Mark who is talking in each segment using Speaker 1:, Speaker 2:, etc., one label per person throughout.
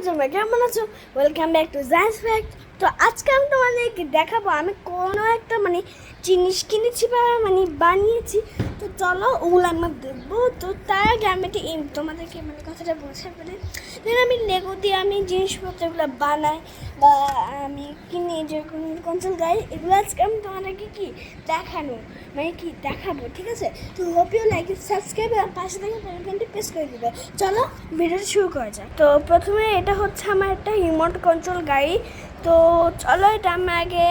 Speaker 1: তোমরা কেমন আছো? Welcome back to giants fact. তো আজকে আমি তোমাদেরকে দেখাবো আমি কোনো একটা জিনিস কিনেছি বা বানিয়েছি। তো চলো ওগুলো আমরা দেখবো। তো তার আগে আমি তোমাদেরকে কথাটা বোঝা পেলে ধর আমি লেগো দিয়ে আমি জিনিসপত্রগুলো বানাই বা আমি কিনি যে কনসোল গাড়ি, এগুলো আজকে আমি তোমাদেরকে দেখাবো, ঠিক আছে? তো hope you like it, subscribe আর পাশে থেকে বেল আইকনটি প্রেস করে দিবে। চলো ভিডিওটা শুরু করা যাক। তো প্রথমে এটা হচ্ছে আমার একটা রিমোট কন্ট্রোল গাড়ি। তো চলো এটা আমি আগে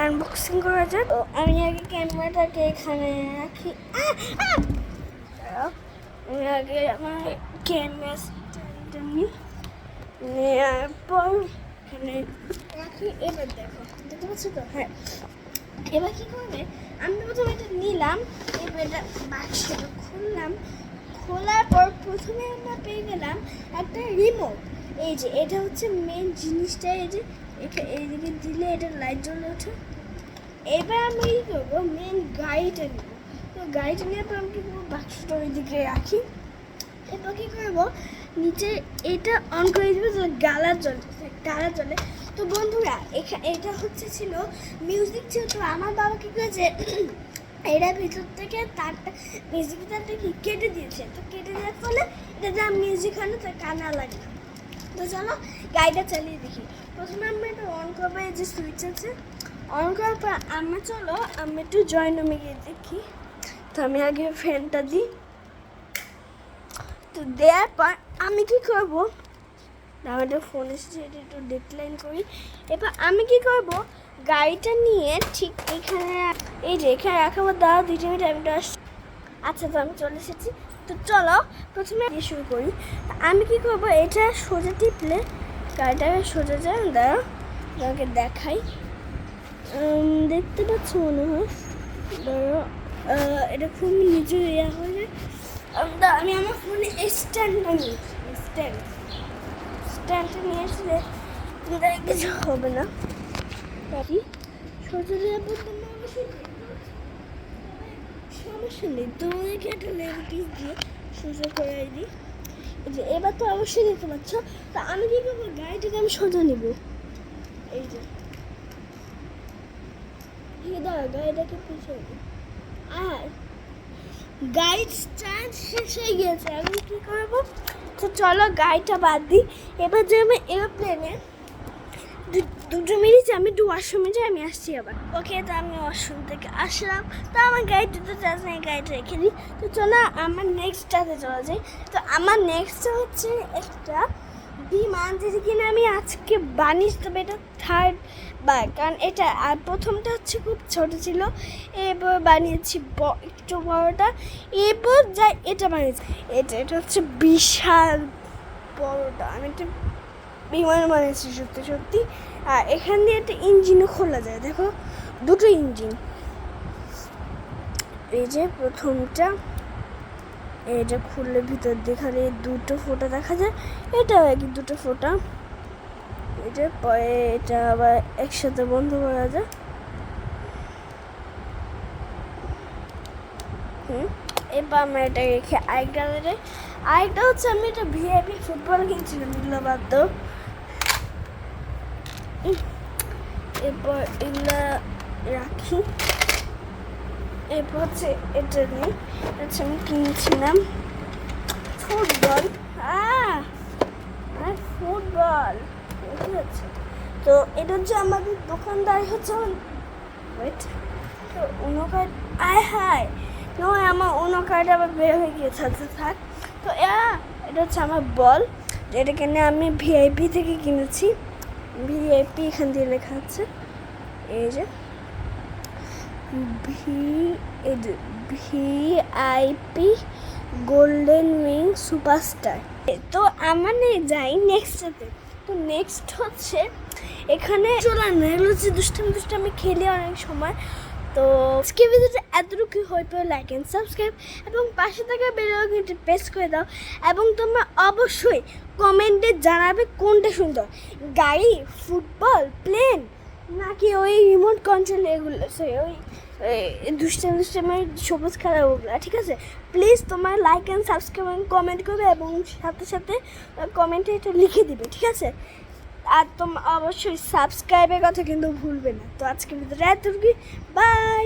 Speaker 1: আনবক্সিং করা যাক। তো আমি আগে ক্যামেরাটাকে এখানে রাখি। আমি আগে আমার ক্যামেরা স্ট্যান্ডটা নিই, নেওয়ার পর এখানে রাখি। এবার দেখতে পাচ্ছ তো? হ্যাঁ, এবার কী করবে, আমি প্রথমে এটা নিলাম, এবার এটা বাক্সটা খুললাম। খোলার পর প্রথমে আমরা পেয়ে গেলাম একটা রিমোট। এই যে এটা হচ্ছে মেন জিনিসটা, এই যে এটা এইদিকে দিলে এটা লাইট জ্বলে ওঠে। এবার আমি কী করবো, মেন গাড়িটা নেব। তো গাড়িটা নেওয়ার পর আমি কী করবো, বাক্সটা ওইদিকে রাখি। এরপর কী করবো, নিচে এটা অন করে দেবো, গালা জ্বলে। তো বন্ধুরা এটা ছিল মিউজিক ছিল। তো আমার বাবা কী করেছে, এটা ভিতর থেকে তারটা মিউজিকের তারটা কেটে দিয়েছে। তো কেটে দেওয়ার ফলে এটা যা মিউজিক হয় না, তার কানা লাগে না। তো চলো গাড়িটা চালিয়ে দেখি। প্রথমে আমরা এটা অন করবো, এই যে সুইচ আছে, অন করার পর আমরা একটু জয়নমে গিয়ে দেখি। তো আমি আগে ফ্যানটা দিই। তো দেওয়ার পর আমি কী করবো, আমাদের ফোন এসেছে, এটা একটু ডেডলাইন করি। এবার আমি কী করবো, গাড়িটা নিয়ে ঠিক এখানে, এই যে এখানে রাখাবো। দাও 2 মিনিট, আমি আচ্ছা। তো আমি চলে এসেছি। তো চলো প্রথমে দিয়ে শুরু করি। আমি কী করবো, এটা সোজা টিপলে গাড়িটাকে সোজা যায়। দাঁড়াও তোমাকে দেখাই, দেখতে পাচ্ছ মনে হয়। ধরো এটা খুব নিচু ইয়া হয়ে যায়। আমি আমার ফোনে স্ট্যান্ডটা নিই, স্ট্যান্ডটা নিয়ে আসলে কিছু হবে না। সোজা যাবো, সমস্যা নেই, তোমাদেরকে একটা লেবু পিস দিয়ে সোজা করে দিই। যে এবার তো অবশ্যই দেখতে পাচ্ছ। তা আমি কী করবো, গাড়িটাকে আমি সোজা নিব। এই যে দাঁড়া, গাড়িটাকে পিছিয়ে দিই। আর গাইড স্ট্যান্ড শেষ হয়ে গিয়েছে, আমি কী করবো। তো চলো গাড়িটা বাদ দিই। এবার যে আমি এরোপ্লেনে 2 মিনিট আমি একটু ওয়াশরুমে যাই, আমি আসছি আবার। ওকে, তো আমি ওয়াশরুম থেকে আসলাম। তো আমার গাড়িটা তো চার্জ নেই, গাড়িটা রেখে দিই। তো চলো আমার নেক্সটটাতে চলে যাই। তো আমার নেক্সটটা হচ্ছে একটা বিমান, যেটা কিনা আমি আজকে বানিয়েছি। তবে এটা থার্ড বার, কারণ এটা আর প্রথমটা হচ্ছে খুব ছোটো ছিল, এবার বানিয়েছি একটু বড়োটা। এরপর যাই এটা বানিয়েছি, এটা হচ্ছে বিশাল বড়োটা। আমি একটা বিমান বানিয়েছি সত্যি। আর এখান দিয়ে একটা ইঞ্জিনও খোলা যায়, দেখো 2টো ইঞ্জিন। এই যে প্রথমটা, এটা খুললে ভিতর দেখালে 2টো ফোঁটা দেখা যায়, এটাও একই 2টো ফোঁটা। এটা পরে এটা আবার একসাথে বন্ধ করা যায়। এবার আমরা এটা রেখে আরেকটা হচ্ছে আমি এটা ভিআইপি ফুটবল কিনছিলাম, এগুলো বাদ দাও। এরপর এগুলো রাখি। এরপর হচ্ছে এটা নিয়ে আমি কিনছিলাম ফুটবল। ফুটবল ঠিক আছে। তো এটা হচ্ছে আমাদের দোকানদার হচ্ছে তো অন্য কার্ড নয়, আমার অন্য কার্ড আবার বের হয়ে গিয়েছে। থাক। তো এটা হচ্ছে আমার বল, যেটা কিনে আমি ভিআইপি থেকে কিনেছি। ভিআইপি এখান দিয়ে লেখা আছে, এই যে ভিআইপি গোল্ডেন উইং সুপারস্টার। তো আমার যাই নেক্সটটাতে। তো নেক্সট হচ্ছে এখানে চলানো, এগুলো হচ্ছে দুষ্টামি খেলে অনেক সময়। তো আজকে ভিডিওটা এতটুকু হয়তো লাইক অ্যান্ড সাবস্ক্রাইব এবং পাশে থাকা বেল আইকনটি প্রেস করে দাও। এবং তোমরা অবশ্যই কমেন্টে জানাবে কোনটা সুন্দর, গাড়ি, ফুটবল, প্লেন নাকি ওই রিমোট কন্ট্রোল, এগুলো ওই দুষ্টামের সবুজ খেলা ওগুলা, ঠিক আছে? প্লিজ তোমার লাইক অ্যান্ড সাবস্ক্রাইব কমেন্ট করবে এবং সাথে সাথে কমেন্টে এটা লিখে দিবে, ঠিক আছে? আর অবশ্যই সাবস্ক্রাইবের কথা কিন্তু ভুলবে না। তো আজকে ভিডিওটা এতটুকুই, বাই।